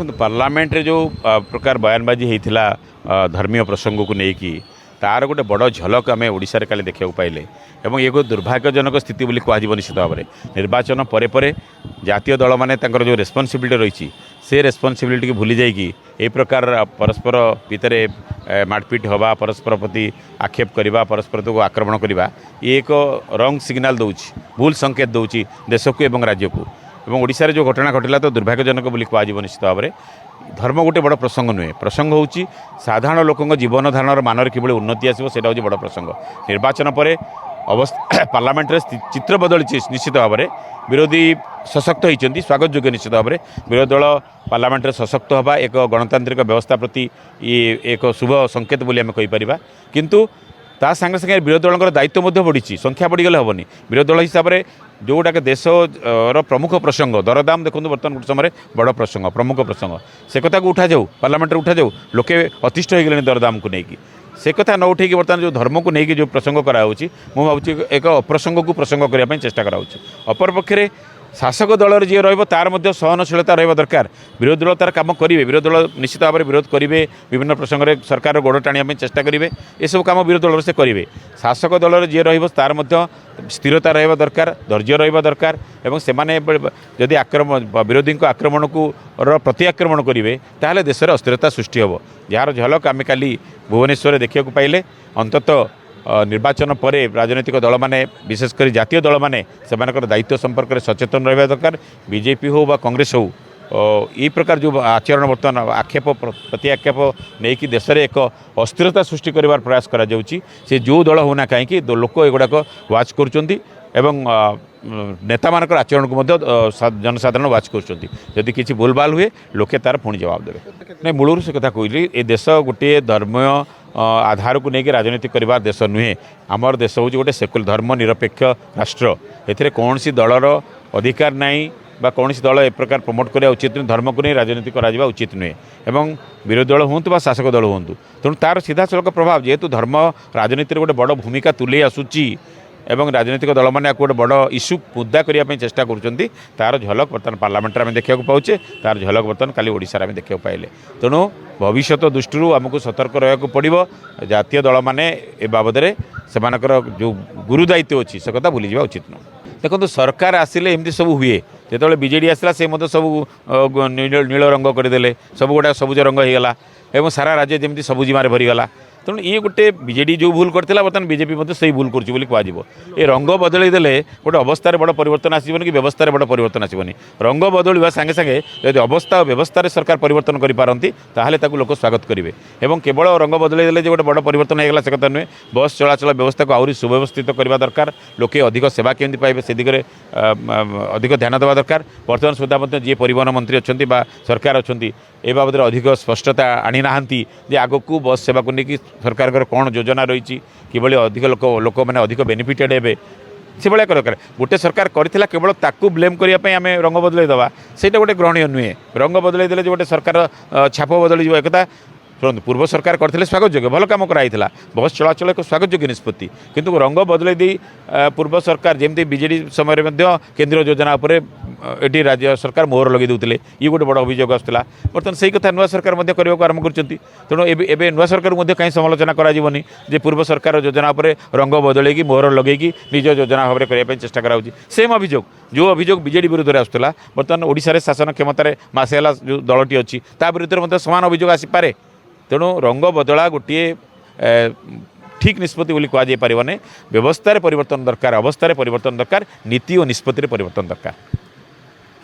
देखो पार्लियामेंट रे जो प्रकार बयानबाजी होता धर्मीय प्रसंग को लेकिन तार गोटे बड़ झलक आम ओडिशा रे काले देखा पाइले एवं ये दुर्भाग्यजनक स्थिति बोली कह निश्चित भाव में निर्वाचन पर जातीय दल माने जो रेस्पॉन्सिबिलिटी रही से रेस्पॉन्सिबिलिटी की भूली जाइए ए प्रकार परस्पर भितर मारपिट हवा परस्पर प्रति आक्षेप करवा परस्पर को आक्रमण करवा ये एक रंग सिग्नाल दूसरी भूल संकेत दूसरी देश को एवं राज्य को एवं ओडिशा रे जो घटना घटिला तो दुर्भाग्यजनक बोली कह निश्चित भाव में धर्म गोटे बड़ प्रसंग नुहे प्रसंग हूँ साधारण लोकों जीवन धारण मान कि उन्नति आसो से बड़ प्रसंग निर्वाचन पर अवस्था पार्लियामेंट चित्र बदली निश्चित भाव में विरोधी सशक्त होती स्वागत योग्य निश्चित भाव में विरोधी दल पार्लियामेंट सशक्त हवा एक गणतांत्रिक व्यवस्था प्रति ये एक शुभ संकेत बोली आम कहीपर किंतु ता संगे संगे विरोधी दल दायित्व बढ़ी संख्या बढ़ीगले हेनी विरोधी दल हिसाब से जोटाक देश प्रमुख प्रसंग दरदाम देखो बर्तमान गोटे समय बड़ प्रसंग प्रमुख प्रसंग से कथा को उठा जाऊ पार्लियामेंट उठा जाऊ लोके अतिष्ठ हो गले दरदाम को लेकिन से कथा न उठे बर्तमान जो धर्म को लेकिन जो प्रसंग कराऊँच मुझे भावी एक अप्रसंग को प्रसंग करने चेष्टा कराऊँच अपर पक्षे शासक दल जी रार सहनशीलता रहा दरकार विरोधी दल तार कम करेंगे विरोधी दल निश्चित भाव में विरोध करेंगे विभिन्न प्रसंग में सरकार गोड़ टाणी चेष्टा करेंगे ये सब कम विरोधी दल से करेंगे शासक दल जी रार स्थिरता रहा दरकार धैर्य रहा दरकार एवं से जदि आक्रमण विरोधी आक्रमण को प्रति आक्रमण करेंगे ताहले देश में अस्थिरता सृष्टि हम जार झलक आम काली भुवनेश्वर देखा पाइले अंततः निर्वाचन पर राजनैतिक दल माने विशेषकर जातीय दल माने सेमानकर दायित्व संपर्क में सचेतन रहा दरकार बीजेपी हो बा कांग्रेस हो ये प्रकार जो आचरण बर्तमान आक्षेप प्रति आक्षेप नहीं कि देश में एक अस्थिरता सृष्टि कर प्रयास करा से जो दल होना कहीं लोक एगुड़ाक वाच कर नेता मानकर आचरण को जनसाधारण वाच करी किसी भूलभाल हुए लोके तार पुणी जवाब देवे नहीं मूलर से कथा कहली ए देश गोटे धर्म आधार को लेकिन राजनीति करवा देश नुहे आमर देश हूँ गोटे सेकुलर धर्म निरपेक्ष राष्ट्र ए कौन सी दलर अधिकार नहीं बा कौन दल ए प्रकार प्रमोट करवा उचित नुहे धर्म को नहीं राजनीति करा उचित नुहे एवं विरोधी दल हूँ बा शासक दल हूँ तेणु तार सीधा सड़क प्रभाव जेहेतु धर्म राजनीति गोटे बड़ भूमिका तुले आसूची एवं राजनीतिक दल मैंने गोटे बड़ इश्यू मुद्दा करने चेष्टा कर तार झलक बर्तमान पार्लियामेंट आम देखा पाचे तार झलक बर्तमान काली ओडिशा आम देखा पाइले तेणु भविष्य दृष्टि आमको सतर्क रहा पड़ो जातीय दल मैंने ए बाबद से जो गुरु दायित्व अच्छी से कथा भूली जावा उचित नुह देखो सरकार आसिले एमती सब हुए जो बीजेडी आसला से सब नील रंग करदे सब गोटा सबुज रंग होगला और सारा राज्य जमी सबुजिमार भरीगला तेणु ये गोटे बीजेडी जो भूल करता बर्तमान बीजेपी से भूल कर रंग बदल देले गोटे अवस्था बड़ परिवर्तन आसबनी कि व्यवस्था बड़ परिवर्तन आसबनी रंग बदलवा सांगे सांगे यदि अवस्था और व्यवस्था सरकार परिवर्तन करपारती लोक स्वागत करेंगे और केवल रंग बदल देले गोटे बड़ परिवर्तन होगा से कथा नुहे बस चलाचल व्यवस्था को आहरी सुव्यवस्थित करवा दरकार लोके अधिक सेवा केमती पाइबे से दिगरे अधिक ध्यान देवा दरकार बर्तमान सुधा जी परिवहन मंत्री अच्छा सरकार अच्छा ए बाबद अधिक स्पष्टता आनी ना आग को बस सेवा को लेकिन सरकार कौन योजना रही कि अधिक लोक मैंने अधिक बेनिफिटेड हे से भाया दरकार गोटे सरकार करथिला केवल ताकू ब्लेम करने आम रंग बदल देवा सेटा गोटे ग्रहणीय नुहे रंग बदल देले गोटे सरकार छाप बदल एक शुणु पूर्व सरकार करते स्वागत योग्य भल कम कराई बस चलाचल एक स्वागत योग्य निष्पत्ति किंतु रंग बदल दी पूर्व सरकार जमी बीजेडी समय केंद्रीय योजना उपर ये राज्य सरकार मोहर लगे दूसरे ये गोटे बड़ अभियोग आसाला बर्तमान से कथा नुआ सरकार करने को आरंभ कर तेणु ए नुआ सरकार कहीं समालोचना करानी जे पूर्व सरकार योजना उपर रंग बदल मोहर लगे निज योजना भाव में करने चेष्टा कराऊँच सेम अभियोग जो अभियोग बीजेडी विरुद्ध में आसाला बर्तमान ओडिशा शासन क्षमतार मासेला जो दलटी अच्छी विरुद्ध सामान अभियोग आसीपे तेणु रंग बदला गोटे ठीक निष्पत्ति बोली कहुपर व्यवस्था परिवर्तन दरकार अवस्था परिवर्तन दरकार नीति और निष्पत्ति परिवर्तन दरकार।